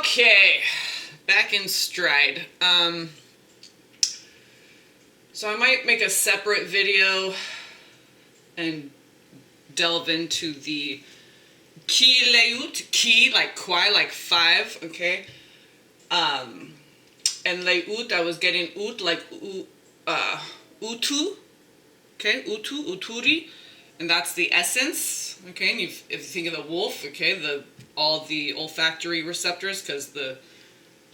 Okay, back in stride. So I might make a separate video and delve into the Kileut, ki like kwai, like 5, okay? And leut, I was getting ut like utu, okay? Utu, uturi, and that's the essence, okay? And if you think of the wolf, okay, all the olfactory receptors, because the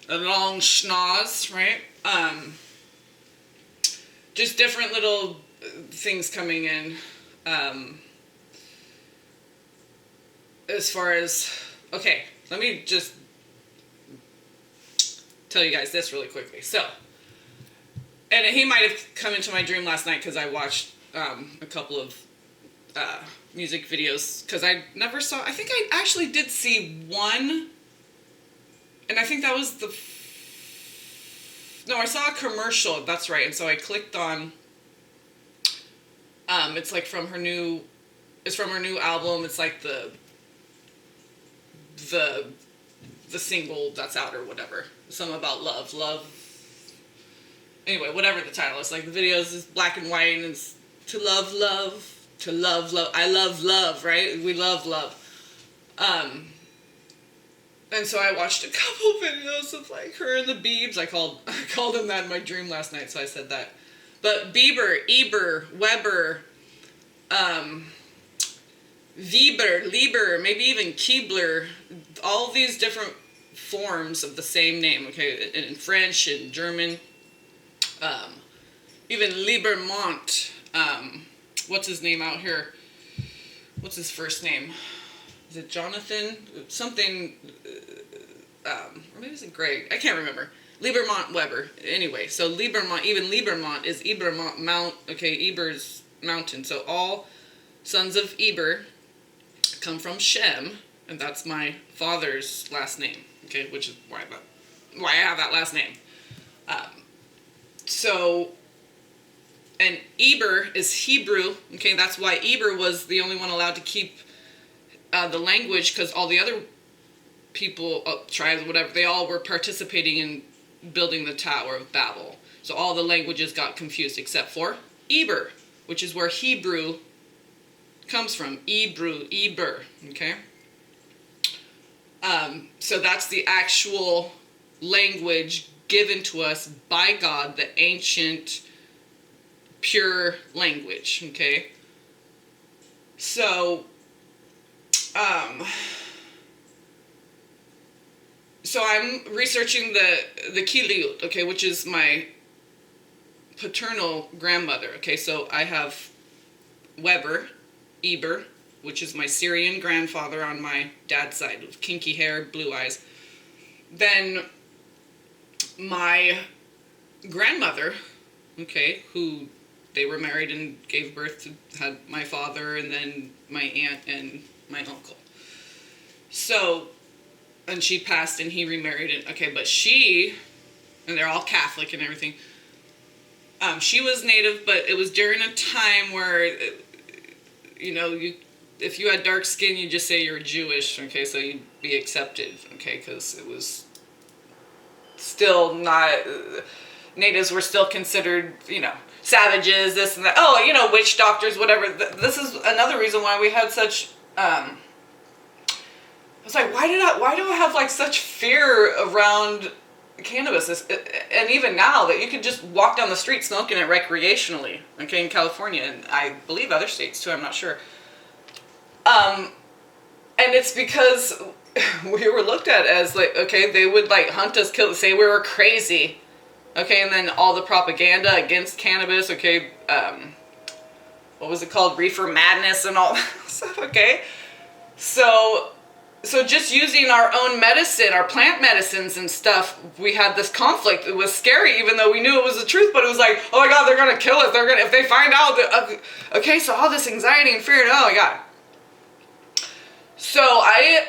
long schnoz, right? Just different little things coming in. As far as, okay, let me just tell you guys this really quickly. So, and he might have come into my dream last night because I watched a couple of music videos, because I never saw, I think I actually did see one, and I think that was no, I saw a commercial, that's right, and so I clicked on, it's like from her new album, it's like the single that's out or whatever, something about love, anyway, whatever the title is, like the video is black and white, and it's to love, I love love, right? We love love. And so I watched a couple videos of like her and the Biebs. I called him that in my dream last night, so I said that. But Bieber, Eber, Weber, Weber, Lieber, maybe even Keebler, all these different forms of the same name, okay, in French and German, even Liebermont, what's his name out here? What's his first name? Is it Jonathan? Something, or maybe it's Greg. I can't remember. Liebermont Weber. Anyway, so Liebermont, even Liebermont is Ebermont Mount, okay, Eber's mountain. So all sons of Eber come from Shem, and that's my father's last name, okay, which is why I have that last name. So, and Eber is Hebrew, okay, that's why Eber was the only one allowed to keep the language, because all the other people, tribes, whatever, they all were participating in building the Tower of Babel. So all the languages got confused except for Eber, which is where Hebrew comes from. Eber, okay? So that's the actual language given to us by God, the ancient, pure language, okay? So, so I'm researching the Kiliut, okay, which is my paternal grandmother, okay? So I have Weber, Eber, which is my Syrian grandfather on my dad's side, with kinky hair, blue eyes. Then my grandmother, okay, who they were married and gave birth to, had my father and then my aunt and my uncle. So, and she passed and he remarried, and okay, but she, and they're all Catholic and everything, she was Native, but it was during a time where, you know, if you had dark skin, you just say you're Jewish, okay, so you'd be accepted, okay, because it was still not, Natives were still considered, you know, savages, this and that, oh, you know, witch doctors, whatever. This is another reason why we had such, I was like, why do I have like such fear around cannabis? And even now that you could just walk down the street smoking it recreationally, okay, in California, and I believe other states too, I'm not sure. And it's because we were looked at as like, okay, they would like hunt us, kill us, say we were crazy, okay, and then all the propaganda against cannabis, okay, what was it called, reefer madness and all that stuff, okay, so just using our own medicine, our plant medicines and stuff, we had this conflict. It was scary, even though we knew it was the truth, but it was like, oh my God, they're gonna kill us, if they find out that, okay, so all this anxiety and fear, oh my God. So I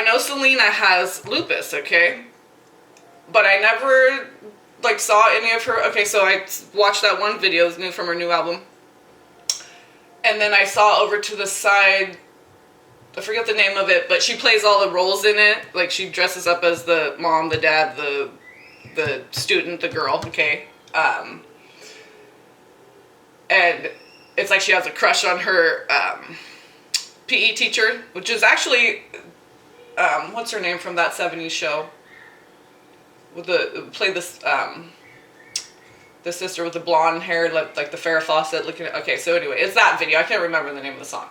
know Selena has lupus, okay, but I never like saw any of her, okay, so I watched that one video from her new album, and then I saw over to the side I forget the name of it, but she plays all the roles in it. Like, she dresses up as the mom, the dad, the student, the girl, okay? And it's like she has a crush on her PE teacher, which is actually, what's her name from that 70s show? With played this, the sister with the blonde hair, like the Farrah Fawcett looking at, okay, so anyway, it's that video. I can't remember the name of the song.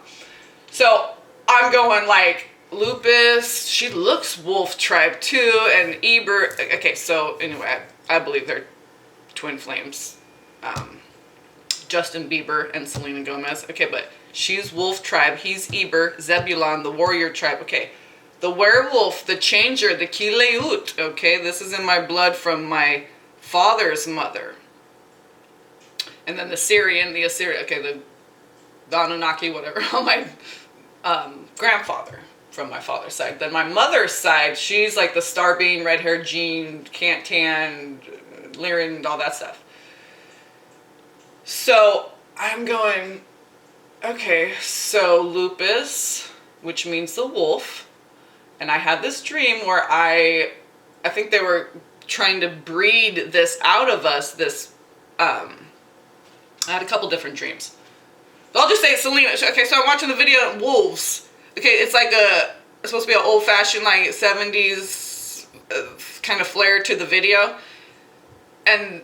So I'm going like, Lupus, she looks Wolf Tribe too, and Eber, okay, so anyway, I believe they're twin flames. Justin Bieber and Selena Gomez. Okay, but she's Wolf Tribe, he's Eber, Zebulon, the warrior tribe. Okay, the werewolf, the changer, the Kileut. Okay, this is in my blood from my father's mother. And then the Syrian, the Assyrian, okay, the Anunnaki, whatever, on my grandfather from my father's side. Then my mother's side, she's like the star being, red hair, Jean, can't tan, Lyrian, all that stuff. So I'm going, okay, so Lupus, which means the wolf, and I had this dream where I think they were trying to breed this out of us, this, I had a couple different dreams. But I'll just say Selena. Okay, so I'm watching the video, wolves. Okay, it's like it's supposed to be an old-fashioned, like, 70s kind of flair to the video. And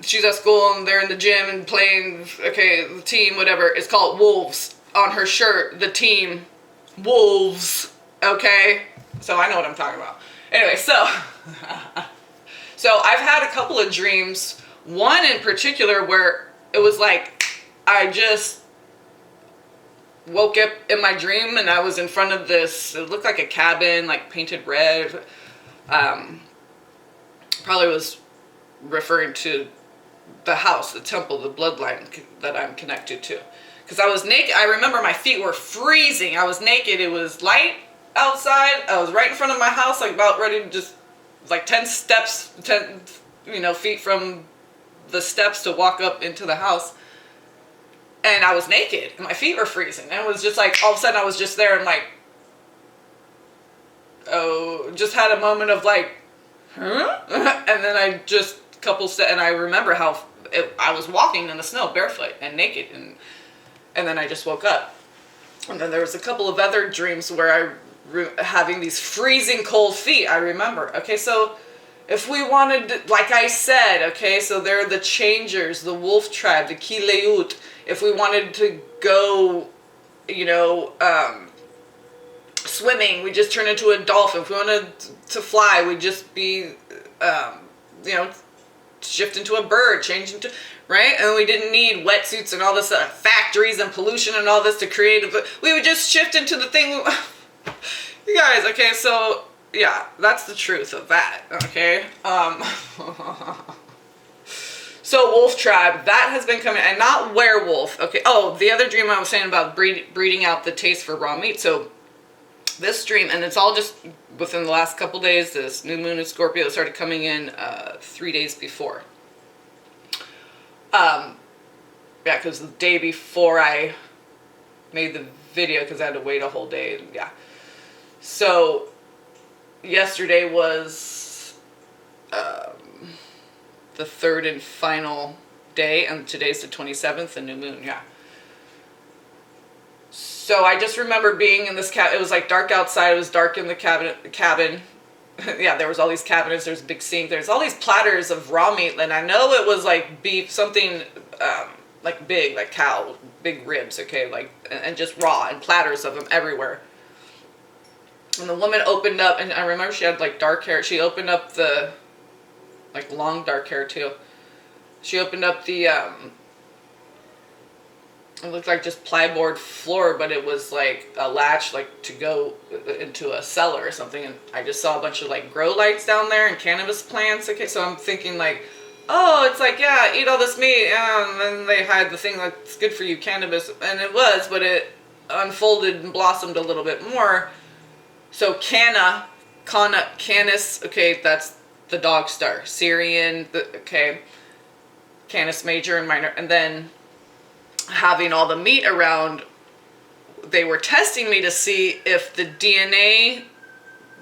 she's at school and they're in the gym and playing, okay, the team, whatever. It's called Wolves. On her shirt, the team, Wolves. Okay? So I know what I'm talking about. Anyway, so so I've had a couple of dreams. One in particular where it was like I just woke up in my dream and I was in front of this, it looked like a cabin, like painted red. Probably was referring to the house, the temple, the bloodline that I'm connected to. Because I was naked. I remember my feet were freezing. I was naked. It was light outside. I was right in front of my house, like about ready to just, like 10 steps, 10, feet from the steps to walk up into the house. And I was naked and my feet were freezing. And it was just like, all of a sudden I was just there and like, oh, just had a moment of like, huh? And then I just, couple steps, and I remember how I was walking in the snow barefoot and naked. And then I just woke up. And then there was a couple of other dreams where having these freezing cold feet, I remember. Okay, so if we wanted, like I said, okay, so they're the changers, the wolf tribe, the Kileut. If we wanted to go, swimming, we just turn into a dolphin. If we wanted to fly, we'd just be, shift into a bird, change into, right? And we didn't need wetsuits and all this factories and pollution and all this to create. We would just shift into the thing. You guys, okay, so yeah, that's the truth of that, okay? So wolf tribe, that has been coming, and not werewolf, okay? Oh, the other dream I was saying about breeding out the taste for raw meat. So this dream, and it's all just within the last couple days, this new moon in Scorpio started coming in 3 days before. Because the day before I made the video, because I had to wait a whole day, yeah. So yesterday was the third and final day, and today's the 27th, the new moon, yeah. So I just remember being in this it was like dark outside, it was dark in the cabin. Yeah, there was all these cabinets, there's a big sink, there's all these platters of raw meat, and I know it was like beef, something like big, like cow, big ribs, okay, like, and just raw, and platters of them everywhere. And the woman opened up, and I remember she had like dark hair, she opened up the, like long dark hair too. She opened up the, it looked like just plyboard floor, but it was like a latch, like to go into a cellar or something. And I just saw a bunch of like grow lights down there and cannabis plants. Okay, so I'm thinking like, oh, it's like, yeah, eat all this meat. Yeah, and then they had the thing that's good for you, cannabis. And it was, but it unfolded and blossomed a little bit more. So Canis, okay, that's the dog star. Syrian, okay, Canis major and minor. And then having all the meat around they were testing me to see if the DNA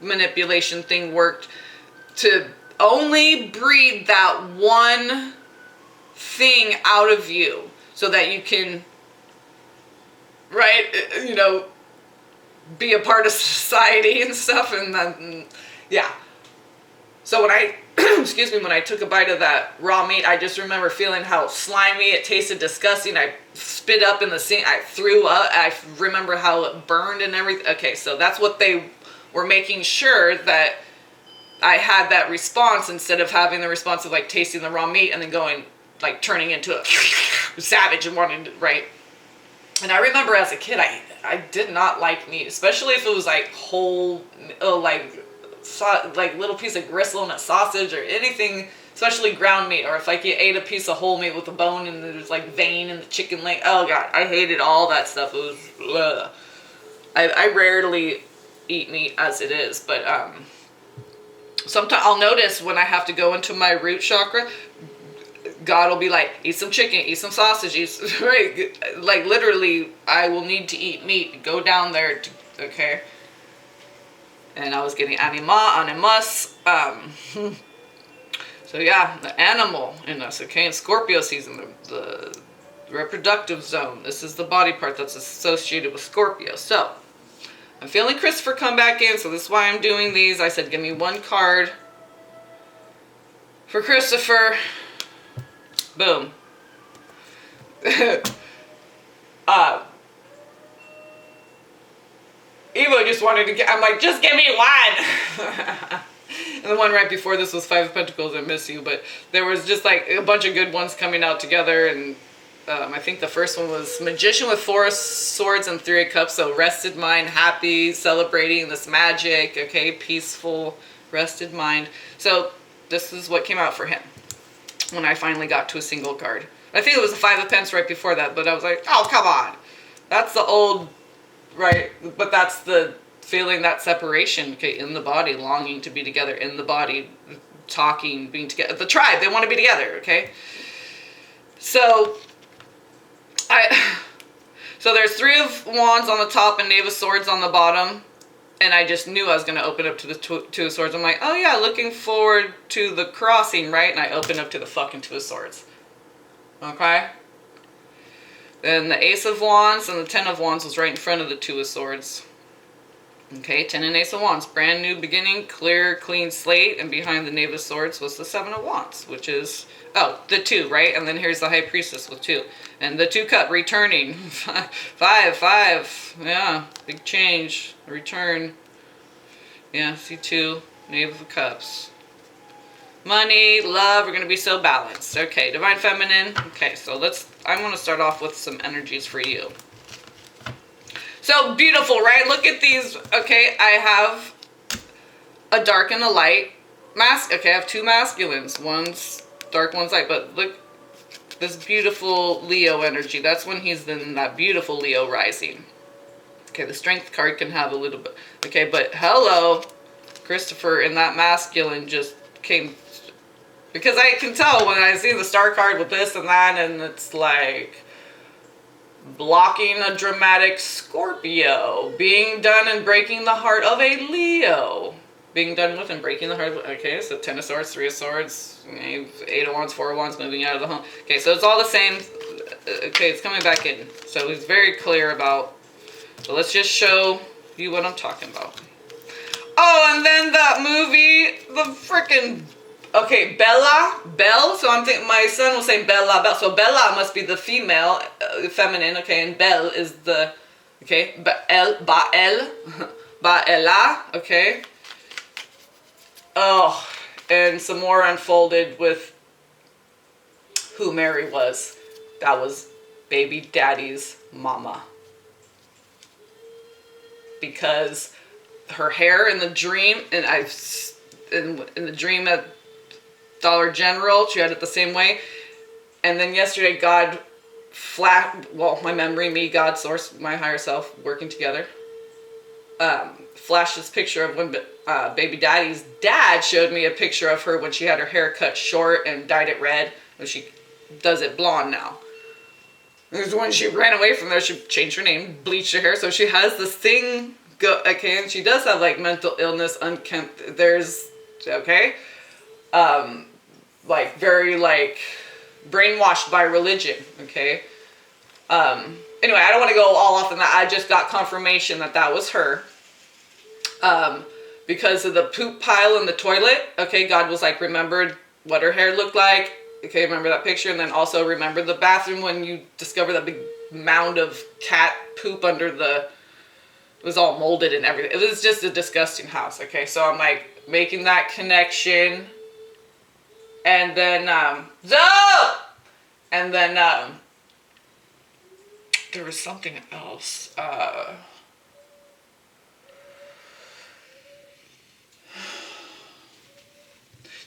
manipulation thing worked to only breed that one thing out of you so that you can, right, you know, be a part of society and stuff. And then, yeah. So when I, excuse me, when I took a bite of that raw meat, I just remember feeling how slimy it tasted, disgusting. I spit up in the sink. I threw up. I remember how it burned and everything. Okay, so that's what they were making sure that I had that response, instead of having the response of like tasting the raw meat and then going, like turning into a savage and wanting to, right? And I remember as a kid, I did not like meat, especially if it was like whole, like little piece of gristle in a sausage or anything, especially ground meat, or if like you ate a piece of whole meat with a bone and there's like vein in the chicken leg. Oh God, I hated all that stuff. It was, ugh. I rarely eat meat as it is, but sometimes I'll notice when I have to go into my root chakra, God will be like, eat some chicken, eat some sausage, right? Like literally, I will need to eat meat. Go down there, okay? And I was getting animus. So yeah, the animal in us, okay? In Scorpio season, the reproductive zone. This is the body part that's associated with Scorpio. So I'm feeling Christopher come back in, so this is why I'm doing these. I said, give me one card for Christopher. Boom. Evo just wanted to get, I'm like, just give me one. And the one right before this was Five of Pentacles, I miss you. But there was just like a bunch of good ones coming out together. And I think the first one was Magician with 4 swords and 3 of cups. So rested mind, happy, celebrating this magic, okay, peaceful, rested mind. So this is what came out for him when I finally got to a single card. I think it was the 5 of Pence right before that, but I was like, oh, come on. That's the old, right? But that's the feeling, that separation, okay, in the body, longing to be together, in the body, talking, being together. The tribe, they want to be together, okay? So, so there's 3 of Wands on the top and Knave of Swords on the bottom. And I just knew I was going to open up to the 2 of Swords. I'm like, oh yeah, looking forward to the crossing, right? And I opened up to the fucking 2 of Swords. Okay? Then the Ace of Wands and the 10 of Wands was right in front of the 2 of Swords. Okay, 10 and Ace of Wands. Brand new beginning, clear, clean slate. And behind the Knave of Swords was the 7 of Wands, which is, oh, the 2, right? And then here's the High Priestess with 2. And the 2 cup, returning. 5, yeah, big change. Return. Yeah, see 2, Knave of Cups. Money, love, we're going to be so balanced. Okay, Divine Feminine. Okay, so I want to start off with some energies for you. So beautiful, right? Look at these. Okay, I have a dark and a light okay, I have 2 masculines. One's dark, one's light. But look, this beautiful Leo energy. That's when he's in that beautiful Leo rising. Okay, the Strength card can have a little bit. Okay, but hello, Christopher in that masculine just came. Because I can tell when I see the Star card with this and that, and it's like blocking a dramatic Scorpio, being done and breaking the heart of a Leo, being done with and breaking the heart of, okay, so 10 of Swords, 3 of Swords, 8 of Wands, 4 of Wands, moving out of the home. Okay, so it's all the same. Okay, it's coming back in. So he's very clear about, so let's just show you what I'm talking about. Oh, and then that movie, the frickin', okay, Belle, so I'm thinking, my son was saying Bella, so Bella must be the female, feminine, okay, and Belle is the, okay, Baella, okay. Oh, and some more unfolded with who Mary was. That was baby daddy's mama. Because her hair in the dream, and in the dream at Dollar General, she had it the same way. And then yesterday, God my memory, me, God, source, my higher self, working together, flashed this picture of when baby daddy's dad showed me a picture of her when she had her hair cut short and dyed it red. And she does it blonde now. Because when she ran away from there, she changed her name, bleached her hair, so she has this thing go. Okay, and she does have like mental illness, unkempt. There's okay, like very like brainwashed by religion. Okay. Anyway, I don't want to go all off on that. I just got confirmation that that was her. Because of the poop pile in the toilet. Okay, God was like, remembered what her hair looked like. Okay, remember that picture, and then also remember the bathroom when you discovered that big mound of cat poop under the. It was all molded and everything. It was just a disgusting house. Okay, so I'm like making that connection, and then and then there was something else.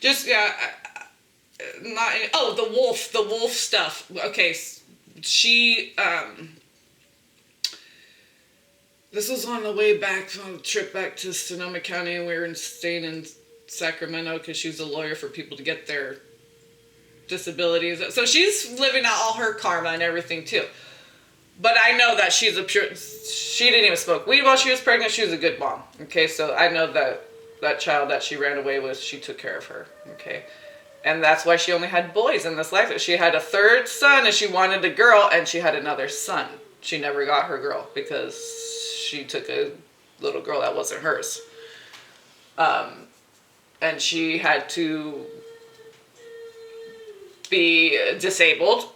Just yeah. Not oh the wolf stuff. Okay, she this was on the way back on a trip back to Sonoma County, and we were staying in Sacramento because she was a lawyer for people to get their disabilities. So she's living out all her karma and everything too. But I know that she's a pure. She didn't even smoke weed while she was pregnant. She was a good mom. Okay, so I know that that child that she ran away with, she took care of her. Okay. And that's why she only had boys in this life. She had a third son and she wanted a girl, and she had another son. She never got her girl because she took a little girl that wasn't hers. And she had to be disabled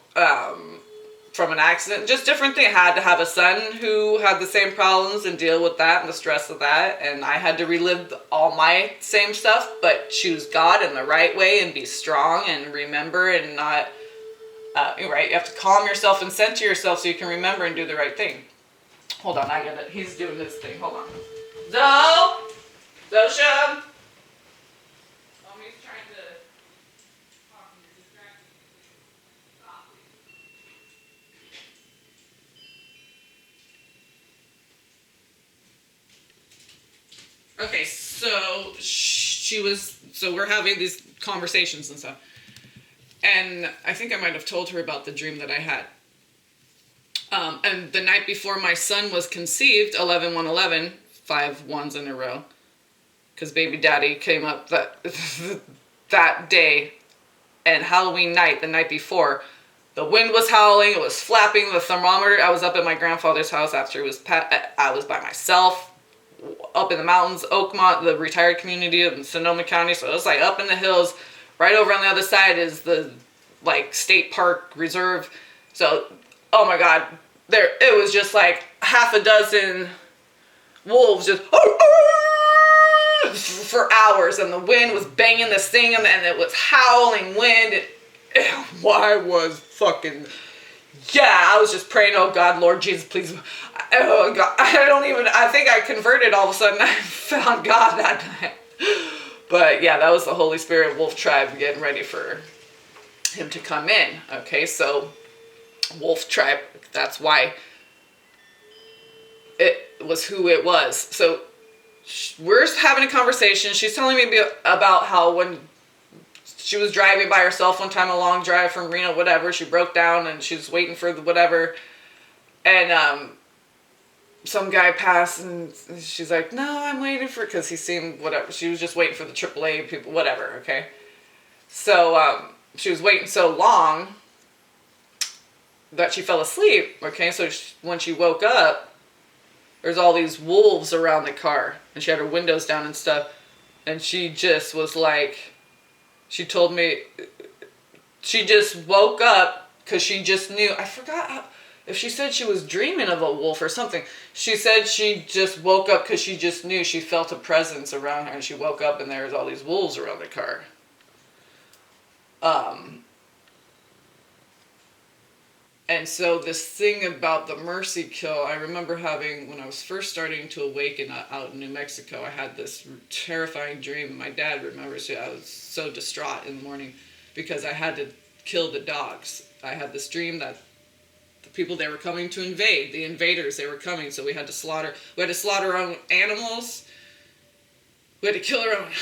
from an accident. Just different thing. Had to have a son who had the same problems and deal with that and the stress of that. And I had to relive all my same stuff, but choose God in the right way and be strong and remember and not, right? You have to calm yourself and center yourself so you can remember and do the right thing. Hold on, I get it. He's doing this thing. Hold on. Zosha. Mommy's trying to talk and you're distracting me. Stop, please. Okay, so so we're having these conversations and stuff. And I think I might have told her about the dream that I had. And the night before my son was conceived, 11/1/11, 5 ones in a row, because baby daddy came up that day, and Halloween night, the night before, the wind was howling, it was flapping, the thermometer. I was up at my grandfather's house after it was I was by myself, up in the mountains, Oakmont, the retired community of Sonoma County. So it was like up in the hills. Right over on the other side is the like state park reserve. So, oh my God, it was just like half a dozen wolves just for hours, and the wind was banging this thing, and it was howling wind. Why was fucking I was just praying, oh God, Lord Jesus, please. Oh God, I think I converted all of a sudden. I found God that night. But yeah, that was the Holy Spirit Wolf Tribe getting ready for him to come in. Okay, so Wolf Tribe, that's why it was who it was. So we're having a conversation. She's telling me about how when she was driving by herself one time, a long drive from Reno, whatever, she broke down and she was waiting for the whatever. And some guy passed and she's like, no, I'm waiting for, because he seemed whatever. She was just waiting for the AAA people, whatever, okay? So she was waiting so long that she fell asleep, okay? So when she woke up, there's all these wolves around the car, and she had her windows down and stuff, and she just was like, she told me, she just woke up because she just knew, I forgot if she said she was dreaming of a wolf or something. She said she just woke up because she just knew, she felt a presence around her, and she woke up and there was all these wolves around the car. And so this thing about the mercy kill, I remember having, when I was first starting to awaken out in New Mexico, I had this terrifying dream. My dad remembers it. I was so distraught in the morning because I had to kill the dogs. I had this dream that the people, they were coming to invade, the invaders, they were coming, so we had to slaughter our own animals. We had to kill our own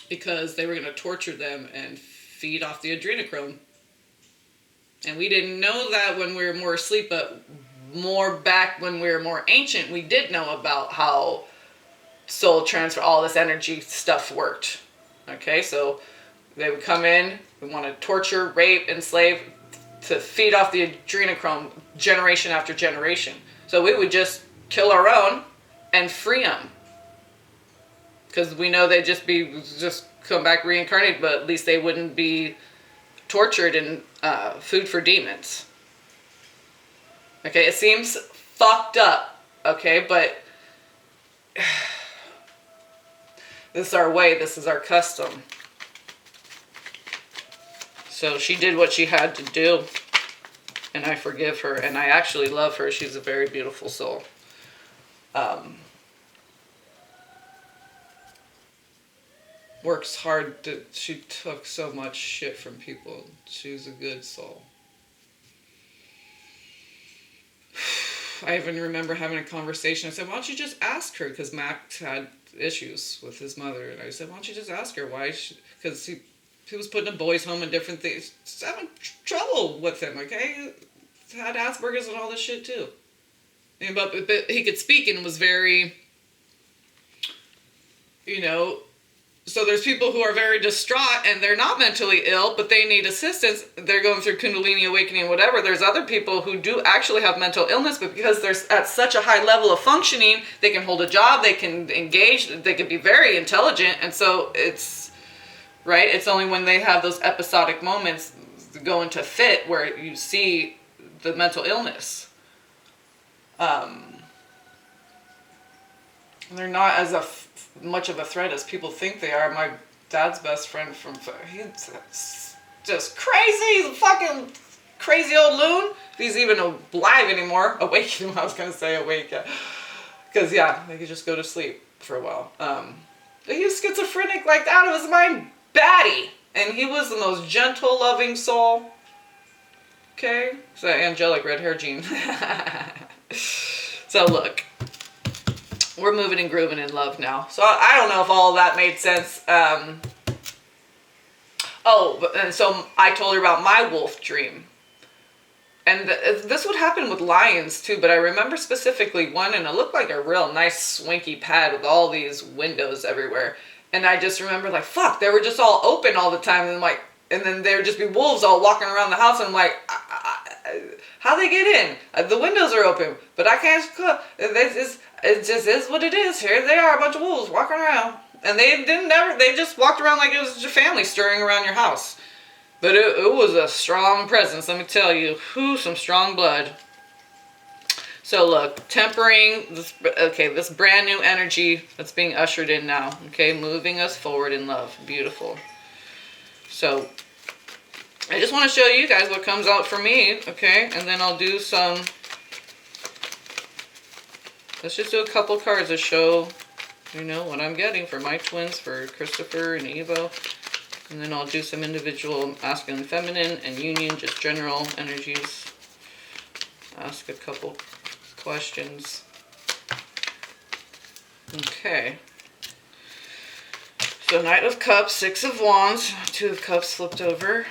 because they were going to torture them and feed off the adrenochrome. And we didn't know that when we were more asleep, but more back when we were more ancient, we did know about how soul transfer, all this energy stuff worked. Okay, so they would come in, we want to torture, rape, enslave, to feed off the adrenochrome generation after generation. So we would just kill our own and free them. Because we know they'd just come back reincarnated, but at least they wouldn't be tortured and food for demons. Okay, it seems fucked up, okay, but this is our way, this is our custom. So she did what she had to do, and I forgive her, and I actually love her. She's a very beautiful soul. Works hard. She took so much shit from people. She's a good soul. I even remember having a conversation. I said, why don't you just ask her? Because Max had issues with his mother. And I said, why don't you just ask her why? Because he was put in a boys' home and different things. Just having trouble with him, okay? Had Asperger's and all this shit too. And, but he could speak and was very, so there's people who are very distraught and they're not mentally ill, but they need assistance. They're going through Kundalini awakening, whatever. There's other people who do actually have mental illness, but because they're at such a high level of functioning, they can hold a job, they can engage, they can be very intelligent. And so it's, right? It's only when they have those episodic moments go into fit where you see the mental illness. They're not as much of a threat as people think they are. My dad's best friend he's just crazy. He's a fucking crazy old loon. If he's even alive anymore. Awake, I was going to say awake. Because, they could just go to sleep for a while. He was schizophrenic, like out of his mind, batty. And he was the most gentle, loving soul. Okay? So angelic red hair gene. So look. We're moving and grooving in love now. So I don't know if all of that made sense. And so I told her about my wolf dream. And this would happen with lions too, but I remember specifically one, and it looked like a real nice swanky pad with all these windows everywhere. And I just remember like, fuck, they were just all open all the time. And then there would just be wolves all walking around the house, and I'm like, how they get in? The windows are open, but I can't. It just is what it is. Here they are, a bunch of wolves walking around, and they just walked around like it was your family stirring around your house. But it was a strong presence, let me tell you. Some strong blood. So look, tempering this brand new energy that's being ushered in now. Okay, moving us forward in love. Beautiful. So I just want to show you guys what comes out for me, okay? And then I'll do some. Let's just do a couple cards to show, what I'm getting for my twins, for Christopher and Evo. And then I'll do some individual masculine, feminine, and union, just general energies. Ask a couple questions. Okay. So Knight of Cups, Six of Wands, Two of Cups flipped over.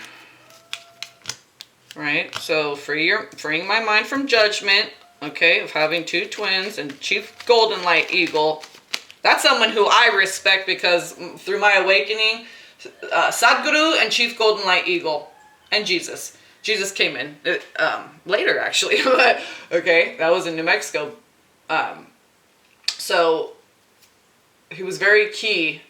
Right? So freeing my mind from judgment. Okay, of having two twins, and Chief Golden Light Eagle. That's someone who I respect because through my awakening, Sadhguru and Chief Golden Light Eagle, and Jesus. Jesus came in later, actually. But, okay, that was in New Mexico. So he was very key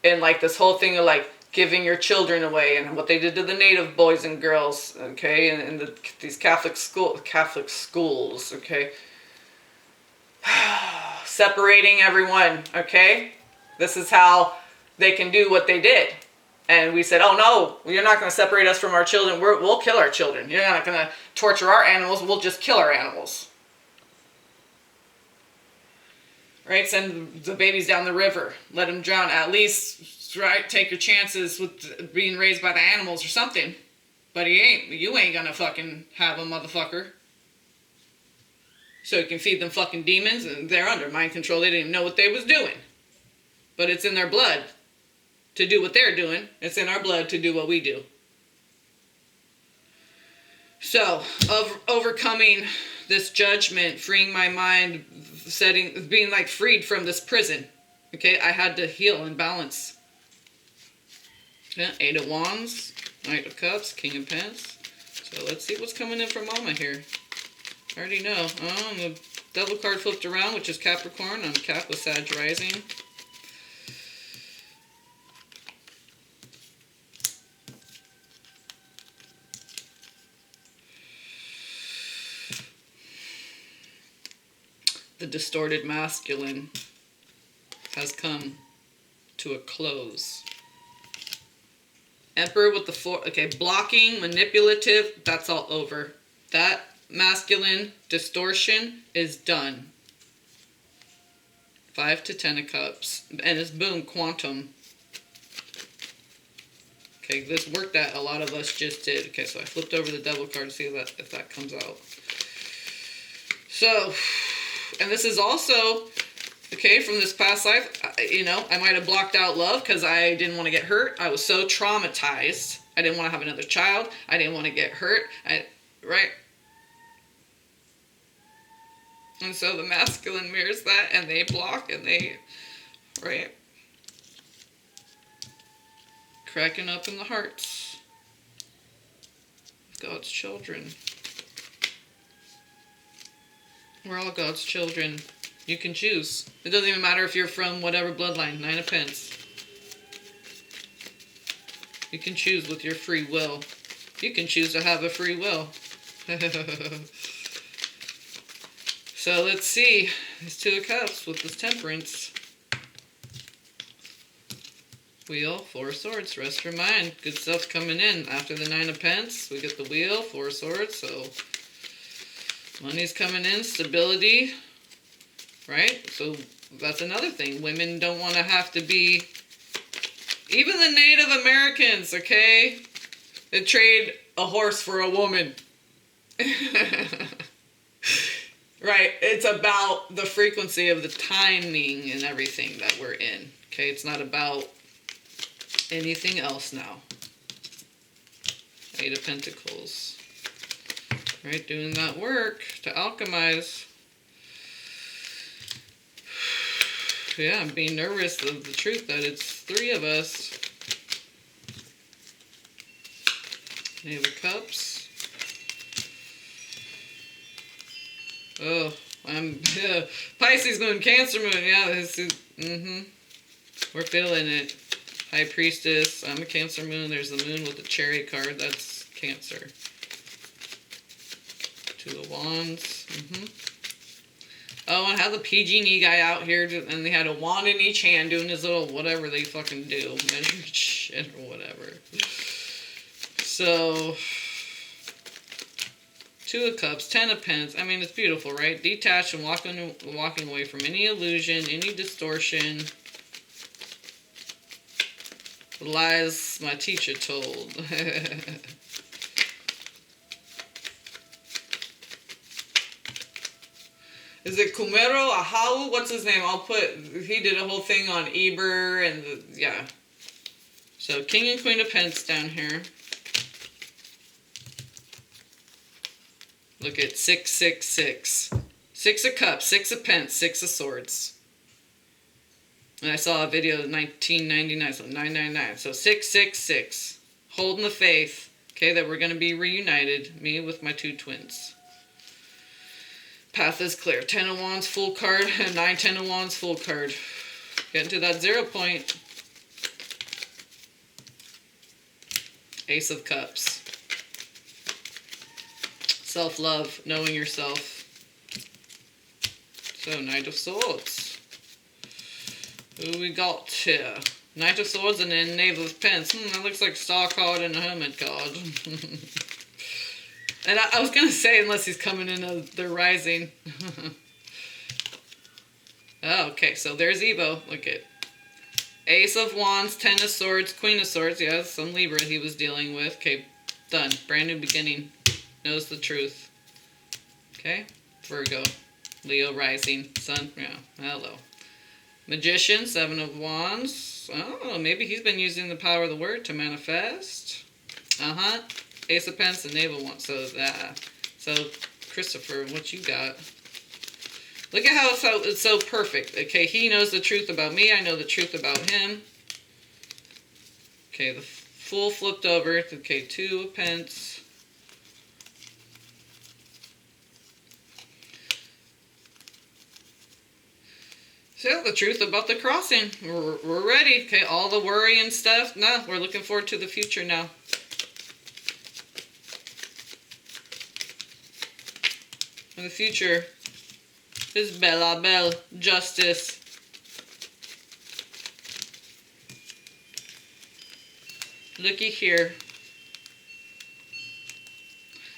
in like this whole thing of like giving your children away, and what they did to the native boys and girls, okay, and these Catholic schools, okay, separating everyone, okay, this is how they can do what they did. And we said, oh no, you're not going to separate us from our children, we'll kill our children, you're not going to torture our animals, we'll just kill our animals. Right, send the babies down the river, let them drown, at least. Right, take your chances with being raised by the animals or something. But you ain't gonna fucking have a motherfucker. So you can feed them fucking demons, and they're under mind control. They didn't even know what they was doing. But it's in their blood to do what they're doing. It's in our blood to do what we do. So, of overcoming this judgment, freeing my mind, being like freed from this prison. Okay, I had to heal and balance. Yeah, 8 of Wands, Knight of Cups, King of Pence. So let's see what's coming in for Mama here. I already know. Oh, the Devil card flipped around, which is Capricorn. I'm Cap with Sag rising. The distorted masculine has come to a close. Emperor with the 4. Okay, blocking, manipulative, that's all over. That masculine distortion is done. 5 to 10 of Cups. And it's boom, quantum. Okay, this work that a lot of us just did. Okay, so I flipped over the Devil card to see if that comes out. So, and this is also, okay, from this past life, I might have blocked out love because I didn't want to get hurt. I was so traumatized. I didn't want to have another child. I didn't want to get hurt. Right? And so the masculine mirrors that, and they block, and they, right? Cracking up in the hearts of God's children. We're all God's children. You can choose. It doesn't even matter if you're from whatever bloodline. 9 of Pence. You can choose with your free will. You can choose to have a free will. So let's see. These 2 of Cups with this Temperance. Wheel, 4 of Swords. Rest your mind. Good stuff coming in. After the 9 of Pence, we get the Wheel, 4 of Swords. So money's coming in. Stability. Right? So that's another thing. Women don't want to have to be... Even the Native Americans, okay? They trade a horse for a woman. Right? It's about the frequency of the timing and everything that we're in. Okay? It's not about anything else now. 8 of Pentacles. Right? Doing that work to alchemize. Yeah, I'm being nervous of the truth that it's 3 of us. Knave of Cups. Oh, I'm Pisces moon, Cancer moon. Yeah, this is we're feeling it. High Priestess. I'm a Cancer moon. There's the moon with the Chariot card. That's Cancer. 2 of Wands. Oh, and I had the PG&E guy out here, and they had a wand in each hand doing his little whatever they fucking do. Measure shit or whatever. So, 2 of Cups, 10 of Pence. I mean, it's beautiful, right? Detached and walking away from any illusion, any distortion. The lies my teacher told. Is it Kumero Ahau? What's his name? He did a whole thing on Eber and yeah. So King and Queen of Pence down here. Look at 666. 6 of Cups, 6 of Pence, 6 of Swords. And I saw a video of 1999, so 999. So 666. Holding the faith, okay, that we're going to be reunited. Me with my 2 twins. Path is clear. 10 of Wands, full card. 9, 10 of Wands, full card. Getting to that 0 point. Ace of Cups. Self-love, knowing yourself. So, Knight of Swords. Who we got here? Knight of Swords and then Knave of Pence. That looks like a Star card and a Hermit card. And I was going to say, unless he's coming in as their rising. Oh, okay, so there's Evo. Look at Ace of Wands, 10 of Swords, Queen of Swords. Yeah, some Libra he was dealing with. Okay, done. Brand new beginning. Knows the truth. Okay, Virgo. Leo rising. Sun. Yeah, hello. Magician, 7 of Wands. Oh, maybe he's been using the power of the word to manifest. Ace of Pence and Knave of Wands. So Christopher, what you got? Look at how it's so perfect. Okay, he knows the truth about me. I know the truth about him. Okay, the Fool flipped over. Okay, 2 of Pence. So the truth about the crossing. We're ready. Okay, all the worry and stuff. No, we're looking forward to the future now. In the future is Bella Belle, justice. Looky here.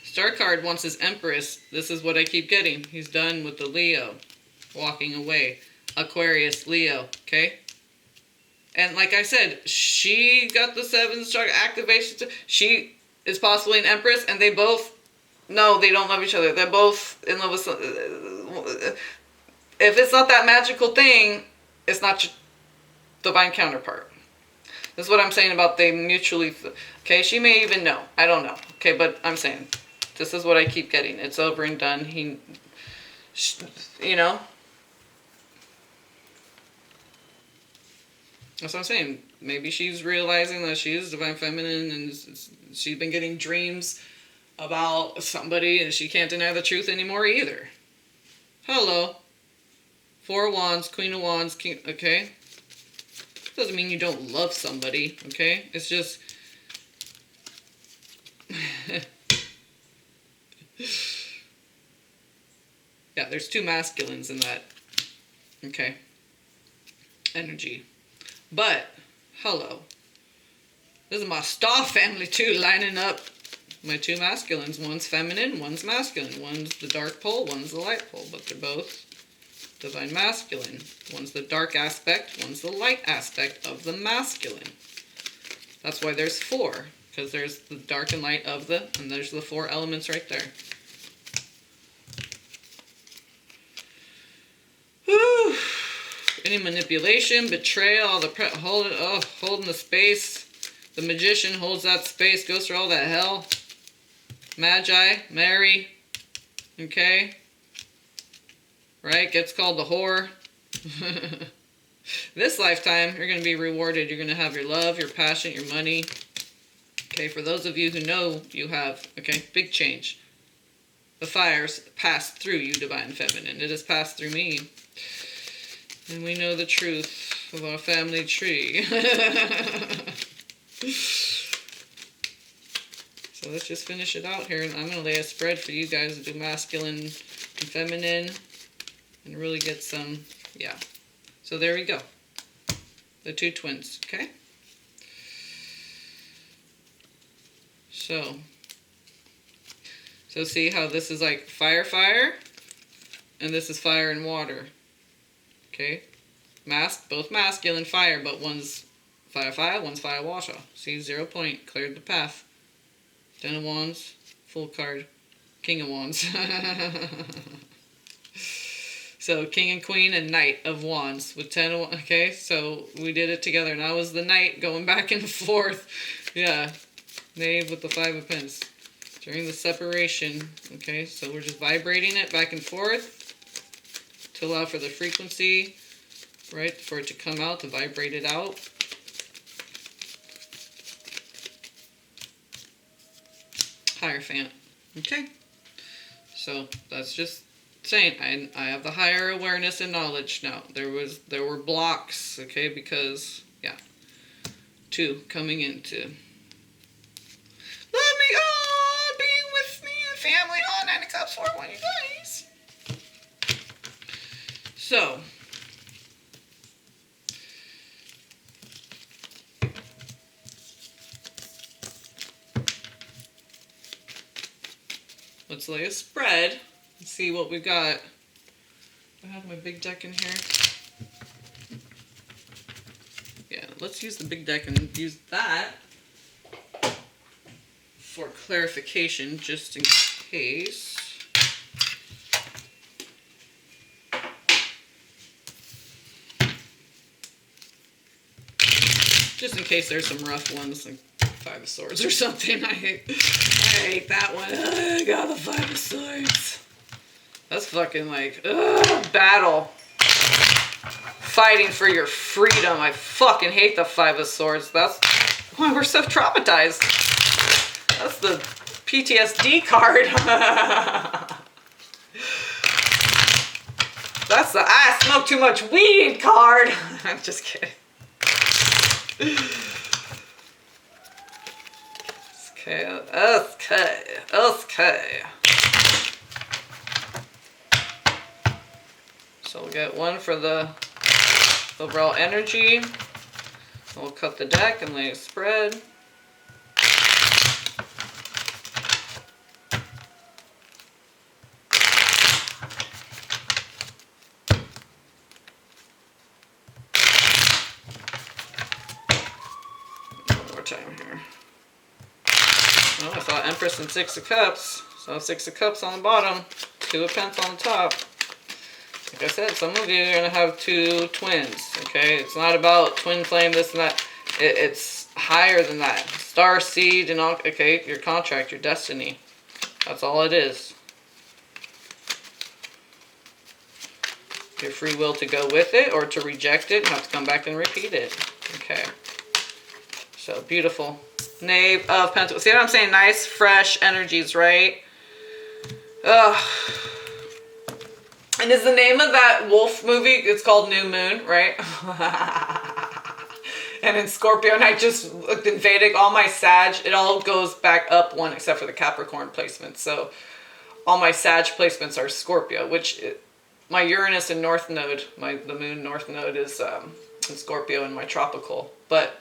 Star card wants his Empress. This is what I keep getting. He's done with the Leo. Walking away. Aquarius, Leo. Okay? And like I said, she got the 7 star activation. She is possibly an Empress, and they both... No, they don't love each other. They're both in love with... If it's not that magical thing, it's not your divine counterpart. This is what I'm saying about they mutually... Okay, she may even know. I don't know. Okay, but I'm saying... This is what I keep getting. It's over and done. You know? That's what I'm saying. Maybe she's realizing that she is divine feminine and she's been getting dreams about somebody and she can't deny the truth anymore either. Hello. 4 of Wands, Queen of Wands, King, okay? Doesn't mean you don't love somebody, okay? It's just... Yeah, there's 2 masculines in that, okay, energy. But, hello. This is my star family too, lining up. My 2 masculines. One's feminine, one's masculine. One's the dark pole, one's the light pole. But they're both divine masculine. One's the dark aspect, one's the light aspect of the masculine. That's why there's 4. Because there's the dark and light of the... And there's the 4 elements right there. Whew. Any manipulation, betrayal, all the holding the space. The magician holds that space, goes through all that hell. Magi, Mary, okay? Right, gets called the whore. This lifetime, you're going to be rewarded. You're going to have your love, your passion, your money. Okay, for those of you who know you have, okay, big change. The fires passed through you, divine feminine. It has passed through me. And we know the truth of our family tree. So let's just finish it out here. And I'm going to lay a spread for you guys to do masculine and feminine. And really get some, yeah. So there we go. The 2 twins, okay? So see how this is like fire, fire? And this is fire and water. Okay, both masculine fire, but one's fire, fire, one's fire, water. See, 0 point, cleared the path. 10 of Wands, full card, King of Wands. So, King and Queen and Knight of Wands with 10 of Wands. Okay, so we did it together, and I was the Knight going back and forth. Yeah, Knave with the 5 of Pence. During the separation, okay, so we're just vibrating it back and forth. To allow for the frequency, right, for it to come out, to vibrate it out. Hierophant. Okay. So that's just saying I have the higher awareness and knowledge now. There were blocks, okay, because yeah. 2 coming into love me all, being with me and family, all 9 of Cups, 4 1, you guys. So, let's lay a spread and see what we got. I have my big deck in here. Yeah, let's use the big deck and use that for clarification, just in case. Just in case there's some rough ones, like 5 Five of Swords or something. I hate that one. I got the Five of Swords. That's fucking like, battle. Fighting for your freedom. I fucking hate the Five of Swords. That's why we're so traumatized. That's the PTSD card. That's the I smoke too much weed card. I'm just kidding. Okay. So we'll get one for the overall energy. We'll cut the deck and lay a spread. One more time here. Oh, I saw Empress and Six of Cups. So Six of Cups on the bottom, Two of Pentacles on the top. Like I said, some of you are going to have two twins, okay? It's not about twin flame, this and that. It's higher than that. Star seed and all, okay? Your contract, your destiny. That's all it is. Your free will to go with it or to reject it and have to come back and repeat it. Okay. So, beautiful. Knave of Pentacles. See what I'm saying? Nice, fresh energies, right? Ugh. And is the name of that wolf movie, it's called New Moon, right? And in Scorpio, and I just looked in Vedic, all my Sag, it all goes back up one except for the Capricorn placement. So all my Sag placements are Scorpio, which my Uranus and North Node, the Moon North Node is in Scorpio in my tropical. But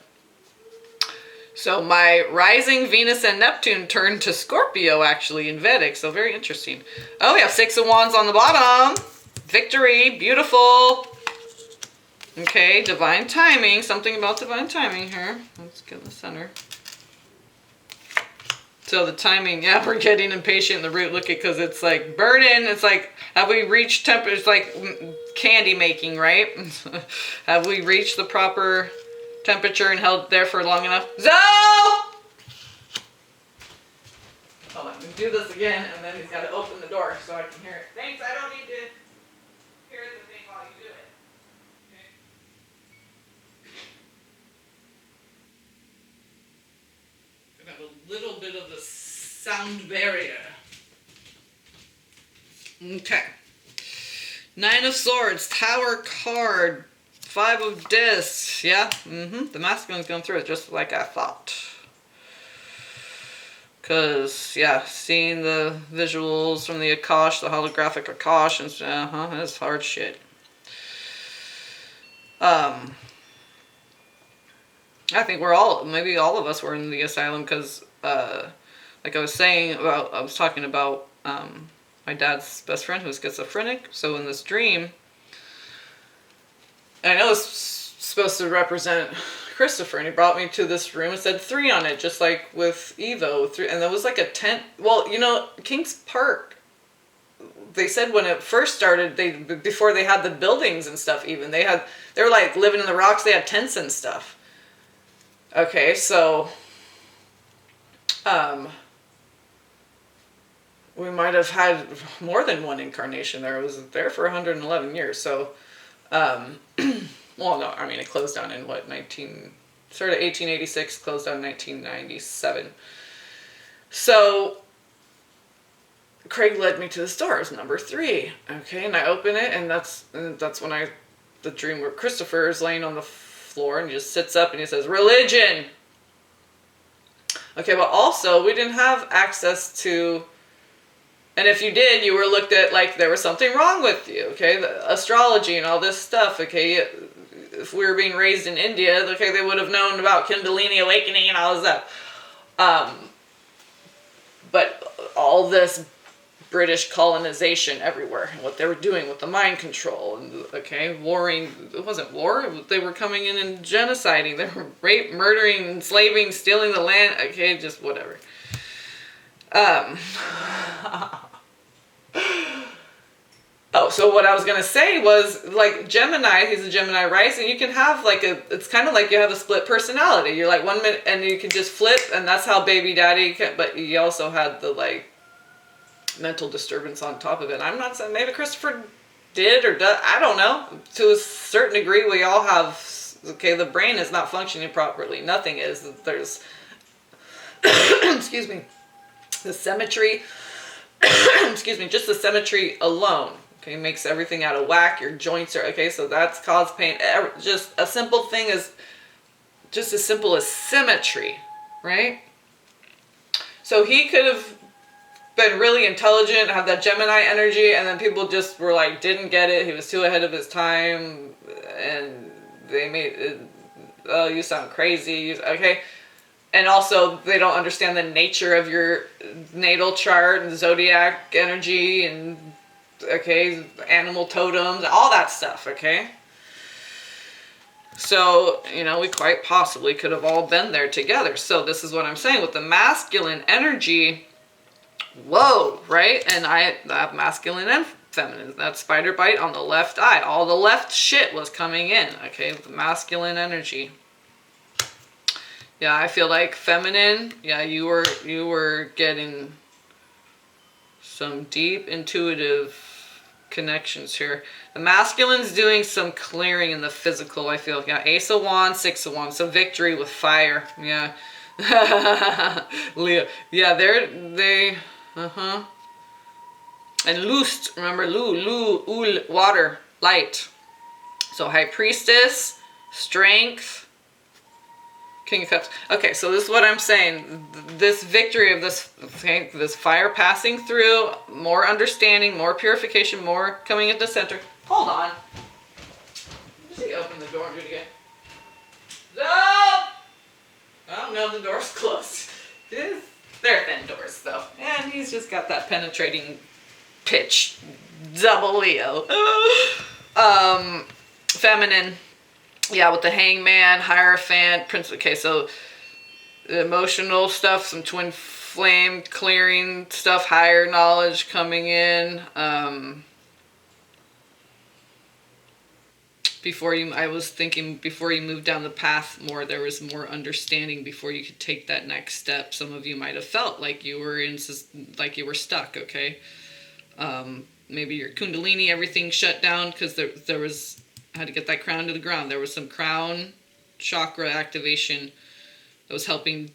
so my rising Venus and Neptune turned to Scorpio actually in Vedic, so very interesting. Oh, we have Six of Wands on the bottom. Victory, beautiful. Okay, divine timing. Something about divine timing here. Let's get in the center. So the timing, yeah, we're getting impatient in the root. Look at, because it's like burden. It's like, have we reached temperature? It's like candy making, right? Have we reached the proper temperature and held there for long enough? Zoe! Hold on, let me do this again, and then he's got to open the door so I can hear it. Thanks, I don't need to hear the thing while you do it. Okay. I have a little bit of the sound barrier. Okay. Nine of Swords, Tower card. Five of Discs, yeah, the masculine's going through it just like I thought. Because, yeah, seeing the visuals from the Akash, the holographic Akash, and it's hard shit. I think maybe all of us were in the asylum because, like I was talking about my dad's best friend who's schizophrenic. So in this dream, I know it's supposed to represent Christopher, and he brought me to this room and said 3 on it, just like with Evo. 3, and there was like a tent. Well, you know, Kings Park, they said when it first started, before they had the buildings and stuff even, they were like living in the rocks, they had tents and stuff. Okay, so, we might have had more than one incarnation there. It was there for 111 years, so, well, no, I mean, it closed down in what, started 1886, closed down in 1997. So, Craig led me to the store. It was number 3. Okay, and I open it, and that's when the dream where Christopher is laying on the floor, and he just sits up, and he says, religion! Okay, but also, we didn't have access to, and if you did, you were looked at like there was something wrong with you, okay? The astrology and all this stuff, okay? If we were being raised in India, okay, they would have known about Kundalini awakening and all this stuff. But all this British colonization everywhere, and what they were doing with the mind control, and okay, warring, it wasn't war, they were coming in and genociding, they were raping, murdering, enslaving, stealing the land, okay, just whatever. Oh, so what I was gonna say was like Gemini. He's a Gemini rising. You can have like it's kind of like you have a split personality. You're like 1 minute, and you can just flip, and that's how baby daddy. But he also had the like mental disturbance on top of it. I'm not saying maybe Christopher did or does. I don't know. To a certain degree, we all have. Okay, the brain is not functioning properly. Nothing is. There's excuse me, the symmetry. Excuse me, just the symmetry alone. Okay, makes everything out of whack. Your joints are okay, so that's caused pain. Just a simple thing is just as simple as symmetry, right? So he could have been really intelligent, have that Gemini energy, and then people just were like, didn't get it. He was too ahead of his time, and they made it, oh, you sound crazy. Okay. And also, they don't understand the nature of your natal chart and zodiac energy and, okay, animal totems, all that stuff, okay? So, you know, we quite possibly could have all been there together. So this is what I'm saying with the masculine energy. Whoa, right? And I have masculine and feminine. That spider bite on the left eye. All the left shit was coming in, okay? The masculine energy. Yeah, I feel like feminine. Yeah, you were getting some deep intuitive connections here. The masculine's doing some clearing in the physical, I feel. Yeah, Ace of Wands, Six of Wands. So victory with fire. Yeah. Leo. Yeah, they and Lust, remember Ul, water, light. So High Priestess, strength, King of Cups. Okay, so this is what I'm saying. This victory of this fire passing through, more understanding, more purification, more coming into the center. Hold on. Just open the door and do it again. No! Oh, no, the door's closed. They're thin doors, though. And he's just got that penetrating pitch. Double Leo. Feminine. Yeah, with the Hangman, Hierophant, Prince. Okay, so the emotional stuff, some twin flame clearing stuff, higher knowledge coming in. I was thinking before you moved down the path more, there was more understanding before you could take that next step. Some of you might have felt like you were stuck. Okay, maybe your Kundalini, everything shut down because there was. Had to get that crown to the ground. There was some crown chakra activation that was helping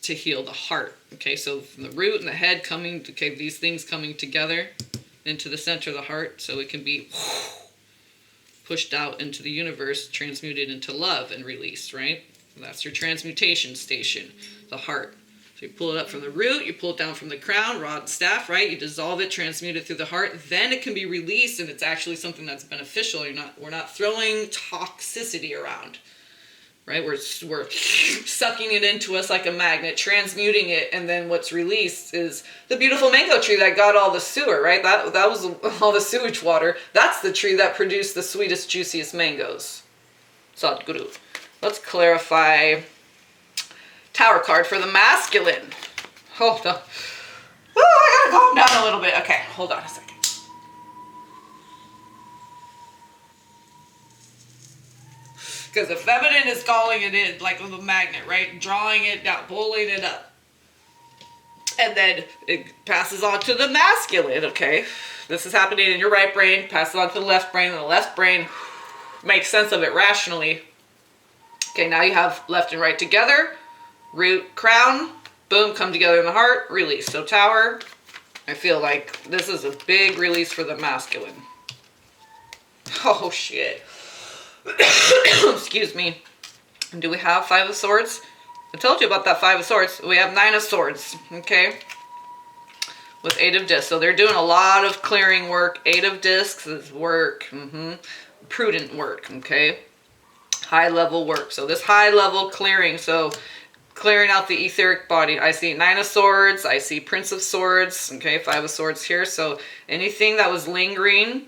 to heal the heart. Okay, so from the root and the head coming, okay, these things coming together into the center of the heart so it can be pushed out into the universe, transmuted into love and released, right? That's your transmutation station, the heart. So you pull it up from the root, you pull it down from the crown, rod and staff, right? You dissolve it, transmute it through the heart. Then it can be released, and it's actually something that's beneficial. We're not throwing toxicity around, right? We're sucking it into us like a magnet, transmuting it, and then what's released is the beautiful mango tree that got all the sewer, right? That was all the sewage water. That's the tree that produced the sweetest, juiciest mangoes. Sadhguru. Let's clarify. Tower card for the masculine. Hold on. Oh, I gotta calm down a little bit. Okay, hold on a second. Because the feminine is calling it in, like with a magnet, right? Drawing it down, pulling it up. And then it passes on to the masculine, okay? This is happening in your right brain, passes on to the left brain, and the left brain makes sense of it rationally. Okay, now you have left and right together. Root, crown, boom, come together in the heart, release. So tower, I feel like this is a big release for the masculine. Oh, shit. Excuse me. Do we have Five of Swords? I told you about that Five of Swords. We have Nine of Swords, okay? With Eight of Discs. So they're doing a lot of clearing work. Eight of Discs is work. Prudent work, okay? High-level work. So this high-level clearing, so clearing out the etheric body. I see Nine of Swords. I see Prince of Swords. Okay, Five of Swords here. So anything that was lingering,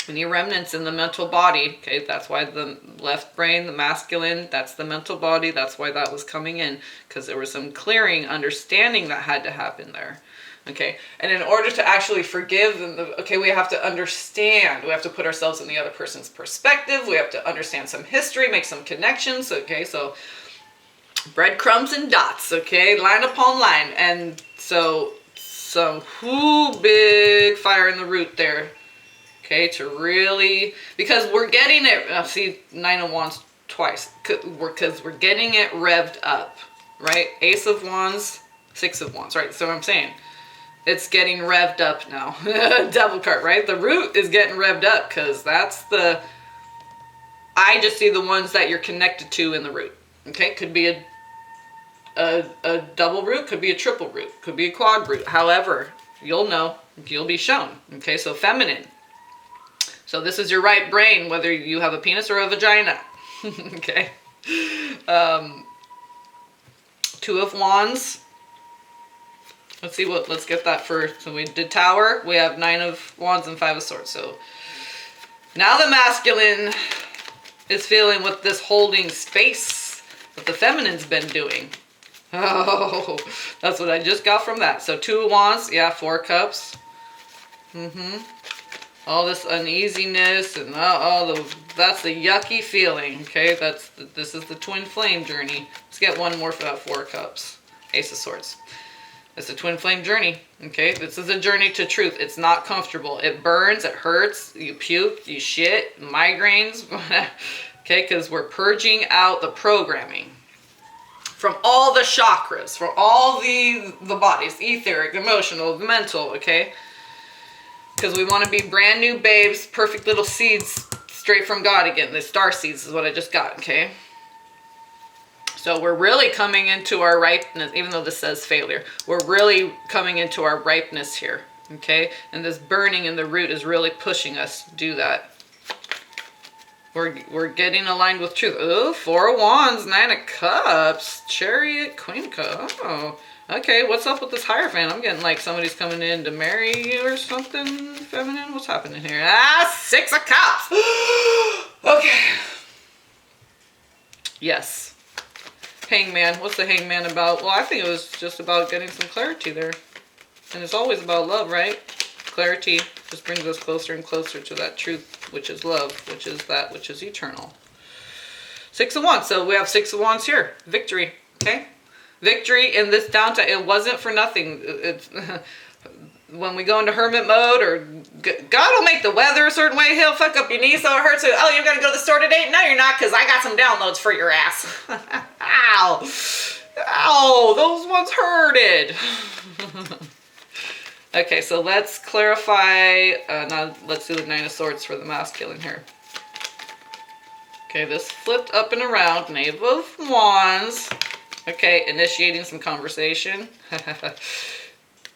any remnants in the mental body. Okay, that's why the left brain, the masculine, that's the mental body. That's why that was coming in. Because there was some clearing, understanding that had to happen there. Okay, and in order to actually forgive them, okay, we have to understand. We have to put ourselves in the other person's perspective. We have to understand some history, make some connections. Okay, so breadcrumbs and dots. Okay, line upon line, and so some big fire in the root there. Okay, to really, because we're getting it. See, Nine of Wands twice, because we're getting it revved up, right? Ace of Wands, Six of Wands, right? So I'm saying. It's getting revved up now. Devil card, right? The root is getting revved up because that's the... I just see the ones that you're connected to in the root. Okay? Could be a double root. Could be a triple root. Could be a quad root. However, you'll know. You'll be shown. Okay? So feminine. So this is your right brain, whether you have a penis or a vagina. Okay? Two of Wands. Let's see let's get that first. So we did Tower, we have Nine of Wands and Five of Swords. So now the masculine is feeling what this holding space, what the feminine's been doing. Oh, that's what I just got from that. So Two of Wands, yeah, Four of Cups. All this uneasiness and that's the yucky feeling, okay? This is the twin flame journey. Let's get one more for that Four of Cups. Ace of Swords. It's a twin flame journey, okay? This is a journey to truth. It's not comfortable. It burns, it hurts, you puke, you shit, migraines, okay? Because we're purging out the programming from all the chakras, from all the bodies, etheric, emotional, mental, okay? Because we want to be brand new babes, perfect little seeds straight from God again. The star seeds is what I just got, okay? So we're really coming into our ripeness, even though this says failure. We're really coming into our ripeness here, okay? And this burning in the root is really pushing us to do that. We're getting aligned with truth. Oh, Four of Wands, Nine of Cups, Chariot, Queen of Cups. Oh, okay, what's up with this Hierophant? I'm getting like somebody's coming in to marry you or something feminine. What's happening here? Ah, Six of Cups. Okay. Yes. Hangman. What's the Hangman about? Well, I think it was just about getting some clarity there. And it's always about love, right? Clarity just brings us closer and closer to that truth, which is love, which is that which is eternal. Six of Wands. So we have Six of Wands here. Victory. Okay? Victory in this downtime. It wasn't for nothing. It's... when we go into hermit mode, or God will make the weather a certain way, he'll fuck up your knee so it hurts. Oh, you're gonna go to the store today? No, you're not, because I got some downloads for your ass. Ow. Ow, those ones hurted. Okay, so let's clarify. Now let's do the Nine of Swords for the masculine here. Okay, this flipped up and around. Knave of Wands. Okay, initiating some conversation.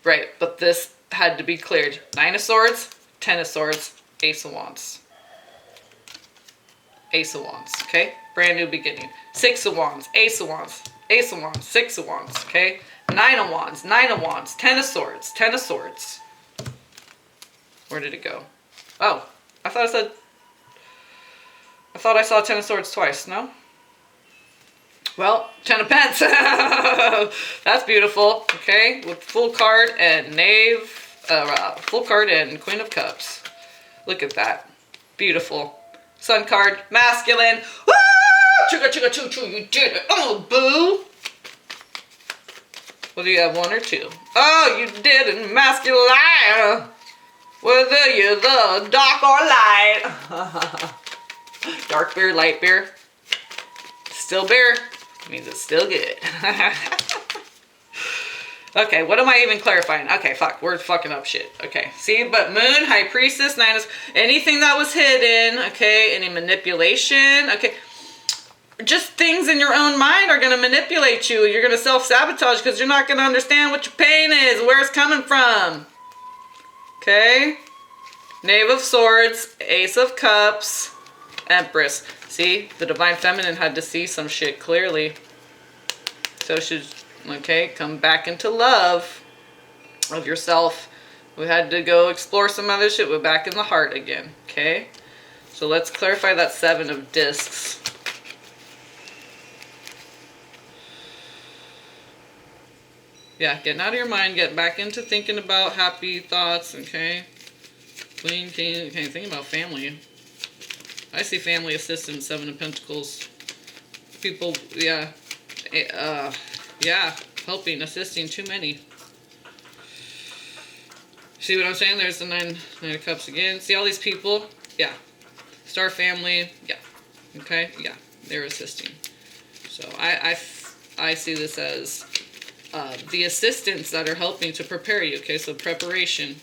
Right, but this had to be cleared. Nine of Swords, Ten of Swords, Ace of Wands. Ace of Wands, okay? Brand new beginning. Six of Wands, Ace of Wands, Ace of Wands, Six of Wands, okay? Nine of Wands, Nine of Wands, Ten of Swords, Ten of Swords. Where did it go? Oh, I thought I saw Ten of Swords twice, no? Well, Ten of Pence. That's beautiful. Okay, with full card and Knave, full card and Queen of Cups. Look at that. Beautiful. Sun card, masculine. Woo! Chugga chugga choo choo, you did it. Oh, boo. Whether you have one or two. Oh, you did it, masculine. Whether you're the dark or light. Dark beer, light beer. Still beer. Means it's still good. Okay, what am I even clarifying? Okay, fuck, we're fucking up shit. Okay, see, but Moon, High Priestess, Nine of... anything that was hidden, okay, any manipulation, okay. Just things in your own mind are going to manipulate you. You're going to self-sabotage because you're not going to understand what your pain is, where it's coming from. Okay? Knave of Swords, Ace of Cups, Empress. See, the Divine Feminine had to see some shit clearly. So should, okay, come back into love of yourself. We had to go explore some other shit. We're back in the heart again, okay? So let's clarify that Seven of Discs. Yeah, getting out of your mind, getting back into thinking about happy thoughts, okay? Queen, king, okay, think about family. I see family assistance, 7 of Pentacles. People, yeah, yeah, helping, assisting, too many. See what I'm saying? There's the nine of Cups again. See all these people? Yeah. Star family, yeah. Okay, yeah, they're assisting. So I see this as the assistants that are helping to prepare you. Okay, so preparation.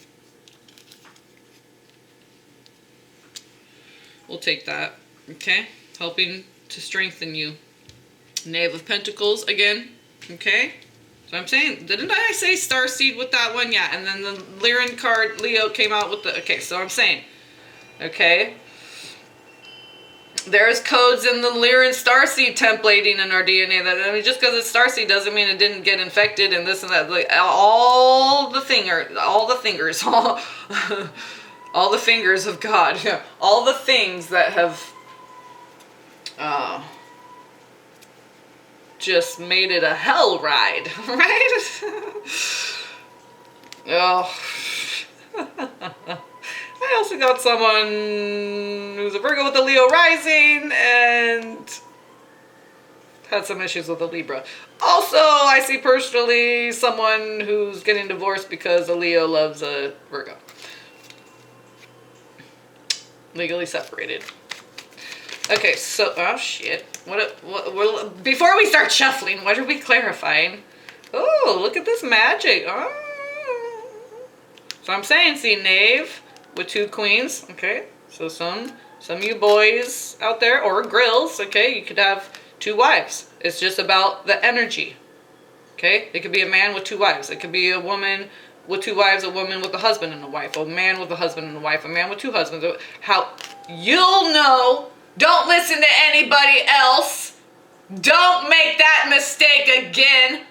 We'll take that. Okay, helping to strengthen you. Knave of Pentacles again. Okay, so I'm saying, didn't I say Starseed with that one? Yeah, and then the Lemurian card, Leo, came out with the, okay, so I'm saying, okay, there's codes in the Lemurian Starseed templating in our DNA. That, I mean, just because it's Starseed doesn't mean it didn't get infected and this and that. Like, all the fingers, all the fingers of God, yeah, all the things that have just made it a hell ride, right? Oh. I also got someone who's a Virgo with a Leo rising and had some issues with a Libra. Also, I see personally someone who's getting divorced because a Leo loves a Virgo. Legally separated. Okay, so, oh shit. What, before we start shuffling, what are we clarifying? Oh, look at this magic. Oh. So I'm saying, see, Knave with 2 queens, okay? So some of you boys out there, or grills, okay, you could have 2 wives. It's just about the energy, okay? It could be a man with 2 wives. It could be a woman with 2 wives, a woman with a husband and a wife, a man with a husband and a wife, a man with 2 husbands. How you'll know. Don't listen to anybody else. Don't make that mistake again.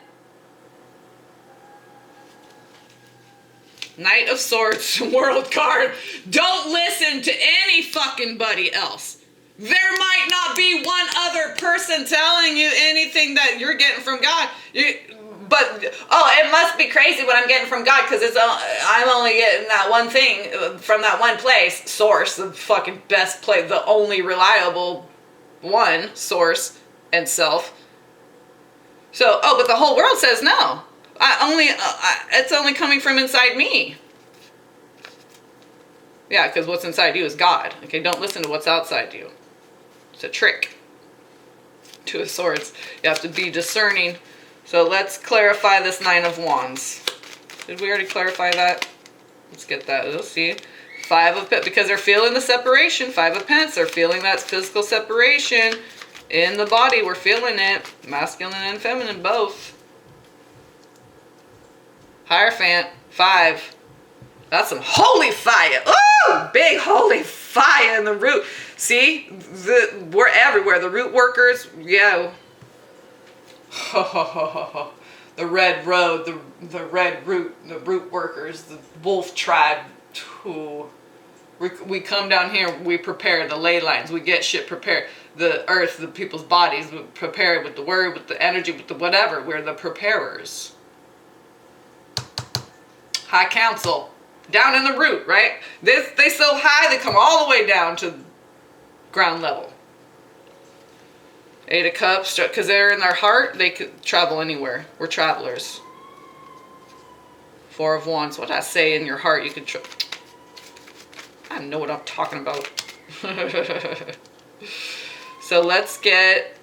Knight of Swords, World card. Don't listen to any fucking buddy else. There might not be one other person telling you anything that you're getting from God. But, oh, it must be crazy what I'm getting from God because I'm only getting that one thing from that one place. Source, the fucking best place, the only reliable one, source and self. So, oh, but the whole world says no. It's only coming from inside me. Yeah, because what's inside you is God. Okay, don't listen to what's outside you. It's a trick. 2 of Swords. You have to be discerning. So let's clarify this 9 of Wands. Did we already clarify that? Let's get that. Let's see. 5 of Pentacles, because they're feeling the separation. 5 of Pentacles, they're feeling that physical separation in the body. We're feeling it. Masculine and feminine, both. Hierophant, 5. That's some holy fire. Ooh, big holy fire in the root. See, we're everywhere. The root workers, yeah. The red road, the red root, the root workers, the wolf tribe. Ooh. We come down here, we prepare the ley lines, we get shit prepared. The earth, the people's bodies, we prepare it with the word, with the energy, with the whatever. We're the preparers. High Council, down in the root, right? They so high, they come all the way down to ground level. 8 of Cups, because they're in their heart, they could travel anywhere. We're travelers. 4 of Wands, what did I say? In your heart, you could I know what I'm talking about. So let's get,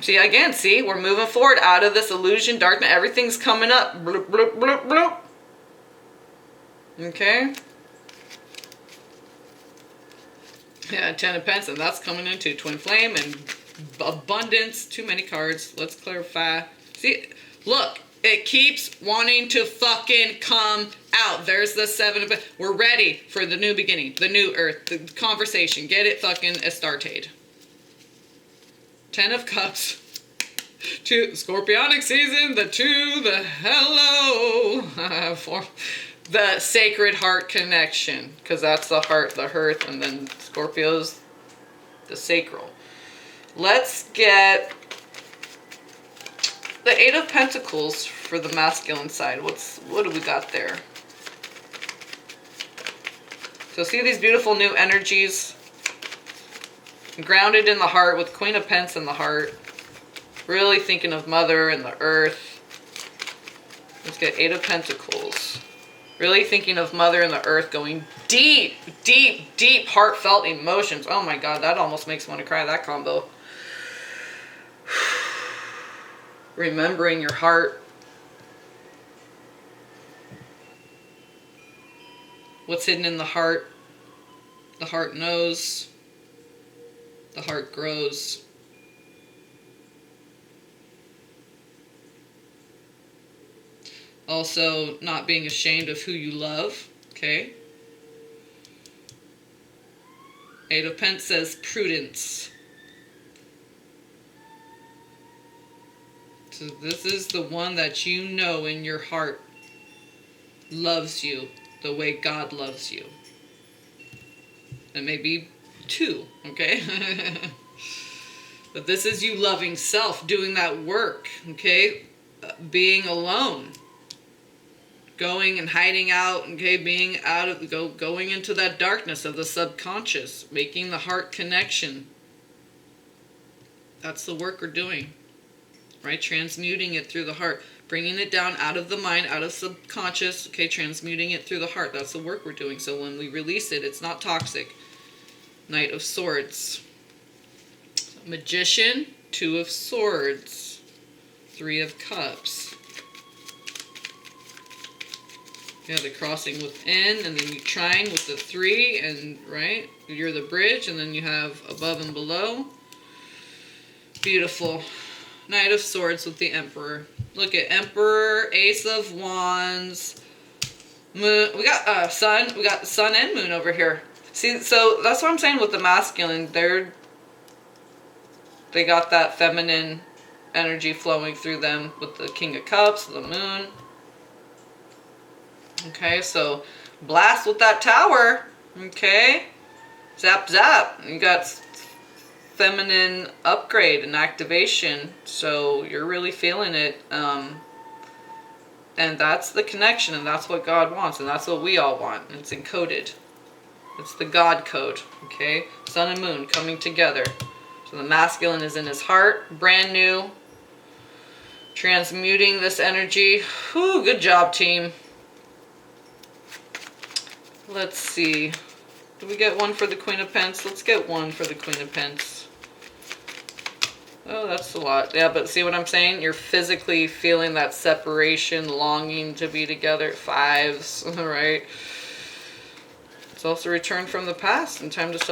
see, again, see, we're moving forward out of this illusion, darkness, everything's coming up. Bloop, bloop, bloop, bloop. Okay. Yeah, 10 of Pentacles, and that's coming into Twin Flame and abundance. Too many cards. Let's clarify. See, look, it keeps wanting to fucking come out. There's the 7 of Pentacles. We're ready for the new beginning, the new earth, the conversation. Get it fucking estarted. 10 of Cups. To Scorpionic season, the hello. For the sacred heart connection, because that's the heart, the hearth, and then Scorpio's the sacral. Let's get the 8 of Pentacles for the masculine side. What do we got there? So see these beautiful new energies? Grounded in the heart with Queen of Pentacles in the heart. Really thinking of Mother and the Earth. Let's get 8 of Pentacles. Really thinking of Mother and the Earth, going deep, deep, deep heartfelt emotions. Oh my God, that almost makes me want to cry, that combo. Remembering your heart. What's hidden in the heart knows. The heart grows. Also, not being ashamed of who you love. Okay. 8 of Pentacles says prudence. So this is the one that you know in your heart loves you the way God loves you. And maybe 2, okay? But this is you loving self, doing that work, okay? Being alone. Going and hiding out, okay? Being out of, going into that darkness of the subconscious. Making the heart connection. That's the work we're doing. Right? Transmuting it through the heart. Bringing it down out of the mind, out of subconscious, okay? Transmuting it through the heart. That's the work we're doing. So when we release it, it's not toxic. Knight of Swords. Magician, 2 of Swords. 3 of Cups. Yeah, the crossing within, and then you trine with the 3, and right? You're the bridge, and then you have above and below. Beautiful. Knight of Swords with the Emperor. Look at Emperor, Ace of Wands, Moon. We got Sun. We got Sun and Moon over here. See, so that's what I'm saying with the masculine. They got that feminine energy flowing through them with the King of Cups, the Moon. Okay, so blast with that Tower. Okay, zap zap. You got feminine upgrade and activation, so you're really feeling it, and that's the connection, and that's what God wants, and that's what we all want. It's encoded. It's the God code. Okay, Sun and Moon coming together. So the masculine is in his heart, brand new, transmuting this energy. Whew, good job, team. Let's see, do we get one for the Queen of Pentacles? Let's get one for the Queen of Pentacles. Oh, that's a lot. Yeah, but see what I'm saying? You're physically feeling that separation, longing to be together. 5s, right? It's also return from the past and time to celebrate.